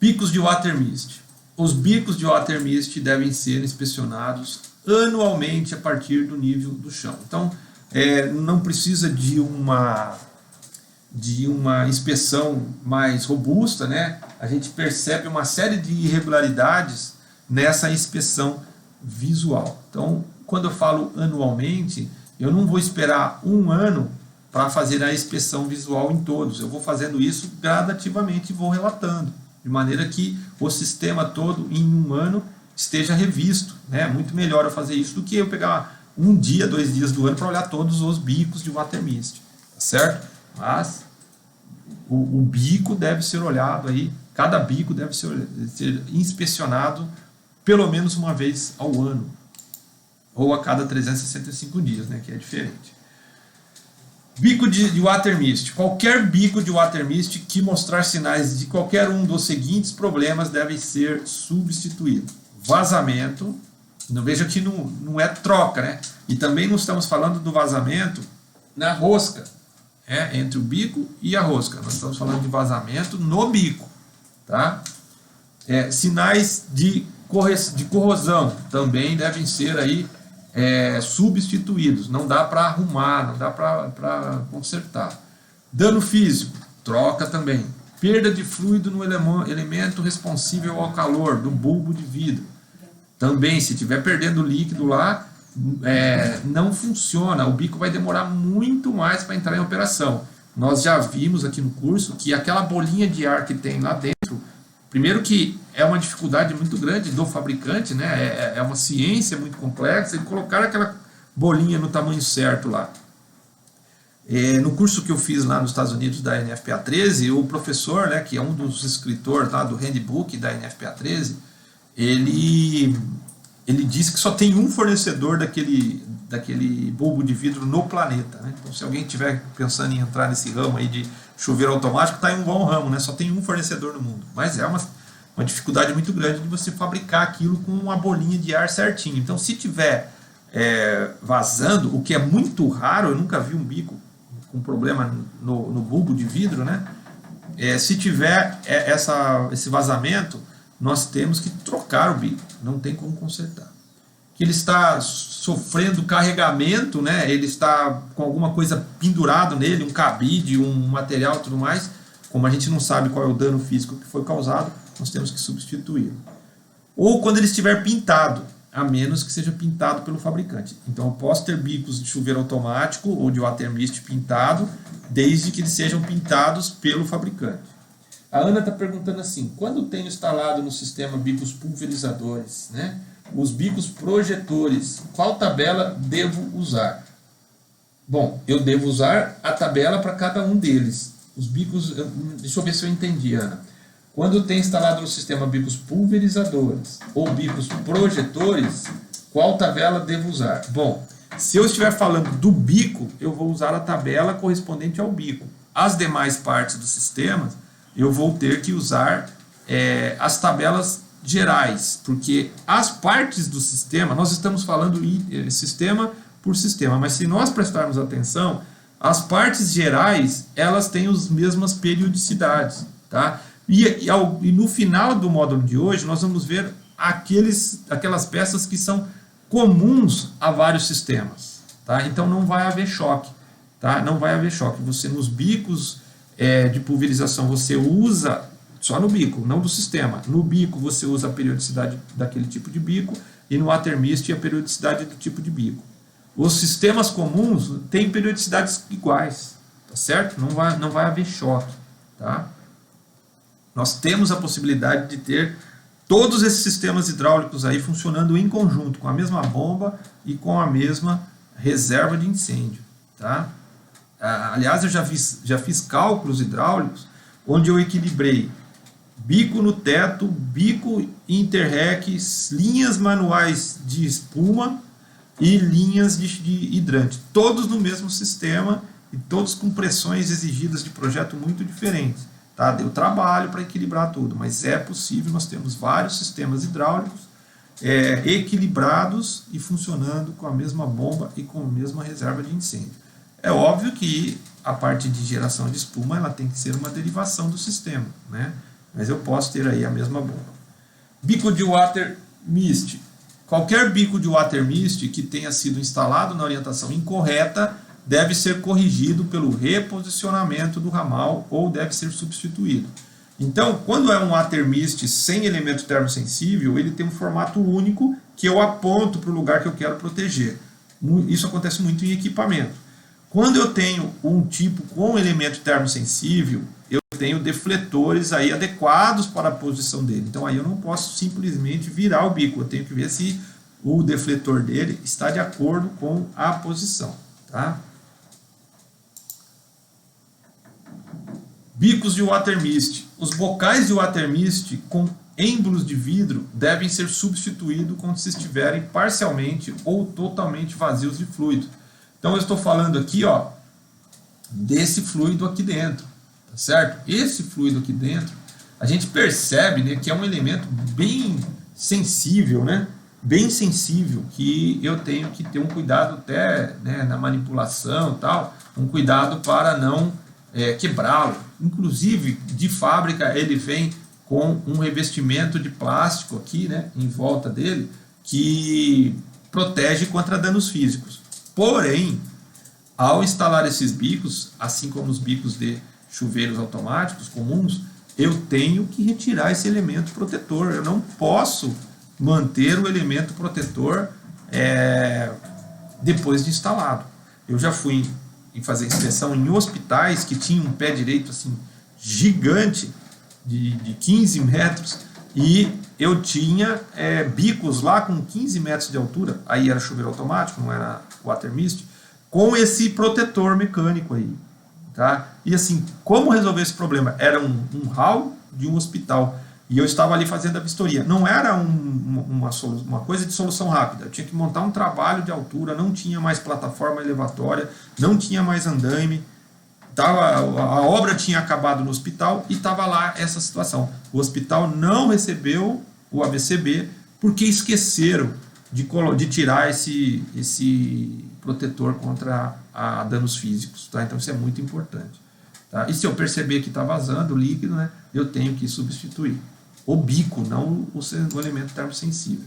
Bicos de water mist. Os bicos de water mist devem ser inspecionados anualmente a partir do nível do chão. Então, não precisa de uma inspeção mais robusta, né? A gente percebe uma série de irregularidades nessa inspeção visual. Então, quando eu falo anualmente, eu não vou esperar um ano para fazer a inspeção visual em todos. Eu vou fazendo isso gradativamente e vou relatando, de maneira que o sistema todo em um ano esteja revisto, né? Muito melhor eu fazer isso do que eu pegar um dia, 2 dias do ano para olhar todos os bicos de water mist, tá certo? Mas o bico deve ser olhado aí, cada bico deve ser inspecionado pelo menos uma vez ao ano, ou a cada 365 dias, né, que é diferente. Bico de water mist. Qualquer bico de water mist que mostrar sinais de qualquer um dos seguintes problemas deve ser substituído. Vazamento, não veja que não é troca, né? E também não estamos falando do vazamento na rosca, entre o bico e a rosca. Nós estamos falando de vazamento no bico, tá? Sinais de corrosão também devem ser aí substituídos. Não dá para arrumar, não dá para consertar. Dano físico, troca também. Perda de fluido no elemento responsível ao calor do bulbo de vidro. Também, se estiver perdendo líquido lá, não funciona. O bico vai demorar muito mais para entrar em operação. Nós já vimos aqui no curso que aquela bolinha de ar que tem lá dentro, primeiro que é uma dificuldade muito grande do fabricante, né? É uma ciência muito complexa, ele colocar aquela bolinha no tamanho certo lá. No curso que eu fiz lá nos Estados Unidos da NFPA 13, o professor, né, que é um dos escritores lá do handbook da NFPA 13, ele disse que só tem um fornecedor daquele bulbo de vidro no planeta, né? Então, se alguém estiver pensando em entrar nesse ramo aí de chuveiro automático, está em um bom ramo, né? Só tem um fornecedor no mundo. Mas é uma dificuldade muito grande de você fabricar aquilo com uma bolinha de ar certinho. Então, se tiver vazando, o que é muito raro, eu nunca vi um bico com problema no bulbo de vidro, né? Se tiver esse vazamento, nós temos que trocar o bico, não tem como consertar. Que ele está sofrendo carregamento, né? Ele está com alguma coisa pendurado nele, um cabide, um material e tudo mais. Como a gente não sabe qual é o dano físico que foi causado, nós temos que substituí-lo. Ou quando ele estiver pintado, a menos que seja pintado pelo fabricante. Então eu posso ter bicos de chuveiro automático ou de water mist pintado, desde que eles sejam pintados pelo fabricante. A Ana está perguntando assim, quando tenho instalado no sistema bicos pulverizadores, né, os bicos projetores, qual tabela devo usar? Bom, eu devo usar a tabela para cada um deles. Os bicos, deixa eu ver se eu entendi, Ana. Quando tem instalado no sistema bicos pulverizadores ou bicos projetores, qual tabela devo usar? Bom, se eu estiver falando do bico, eu vou usar a tabela correspondente ao bico. As demais partes do sistema, eu vou ter que usar as tabelas gerais, porque as partes do sistema, nós estamos falando sistema por sistema, mas se nós prestarmos atenção, as partes gerais, elas têm as mesmas periodicidades, tá? E no final do módulo de hoje, nós vamos ver aquelas peças que são comuns a vários sistemas, tá? Então não vai haver choque, tá? Não vai haver choque. Você nos bicos de pulverização, você usa só no bico, não do sistema. No bico você usa a periodicidade daquele tipo de bico e no water mist a periodicidade do tipo de bico. Os sistemas comuns têm periodicidades iguais, tá certo? Não vai haver choque, tá? Nós temos a possibilidade de ter todos esses sistemas hidráulicos aí funcionando em conjunto, com a mesma bomba e com a mesma reserva de incêndio, tá? Aliás, eu já fiz cálculos hidráulicos onde eu equilibrei bico no teto, bico interrec, linhas manuais de espuma e linhas de hidrante, todos no mesmo sistema e todos com pressões exigidas de projeto muito diferentes. Tá? Deu trabalho para equilibrar tudo, mas é possível. Nós temos vários sistemas hidráulicos equilibrados e funcionando com a mesma bomba e com a mesma reserva de incêndio. É óbvio que a parte de geração de espuma ela tem que ser uma derivação do sistema, né? mas eu posso ter aí a mesma bomba. Bico de water mist. Qualquer bico de water mist que tenha sido instalado na orientação incorreta deve ser corrigido pelo reposicionamento do ramal ou deve ser substituído. Então, quando é um water mist sem elemento termosensível, ele tem um formato único que eu aponto para o lugar que eu quero proteger. Isso acontece muito em equipamento. Quando eu tenho um tipo com elemento termosensível, eu tenho defletores aí adequados para a posição dele. Então aí eu não posso simplesmente virar o bico, eu tenho que ver se o defletor dele está de acordo com a posição. Tá? Bicos de water mist. Os bocais de water mist com êmbolos de vidro devem ser substituídos quando se estiverem parcialmente ou totalmente vazios de fluido. Então eu estou falando aqui, ó, desse fluido aqui dentro, tá certo? Esse fluido aqui dentro, a gente percebe, né, que é um elemento bem sensível, né? Bem sensível, que eu tenho que ter um cuidado até, né, na manipulação e tal, um cuidado para não quebrá-lo. Inclusive, de fábrica, ele vem com um revestimento de plástico aqui, né, em volta dele, que protege contra danos físicos. Porém, ao instalar esses bicos, assim como os bicos de chuveiros automáticos comuns, eu tenho que retirar esse elemento protetor. Eu não posso manter o elemento protetor depois de instalado. Eu já fui fazer inspeção em hospitais que tinham um pé direito assim, gigante, de 15 metros, e eu tinha bicos lá com 15 metros de altura, aí era chuveiro automático, não era water mist, com esse protetor mecânico aí, tá? E assim, como resolver esse problema? Era um hall de um hospital, e eu estava ali fazendo a vistoria. Não era uma coisa de solução rápida, eu tinha que montar um trabalho de altura, não tinha mais plataforma elevatória, não tinha mais andaime, a obra tinha acabado no hospital e estava lá essa situação. O hospital não recebeu o ABCB porque esqueceram de tirar esse protetor contra danos físicos. Tá? Então isso é muito importante. Tá? E se eu perceber que está vazando o líquido, né, eu tenho que substituir. O bico, não o elemento termosensível.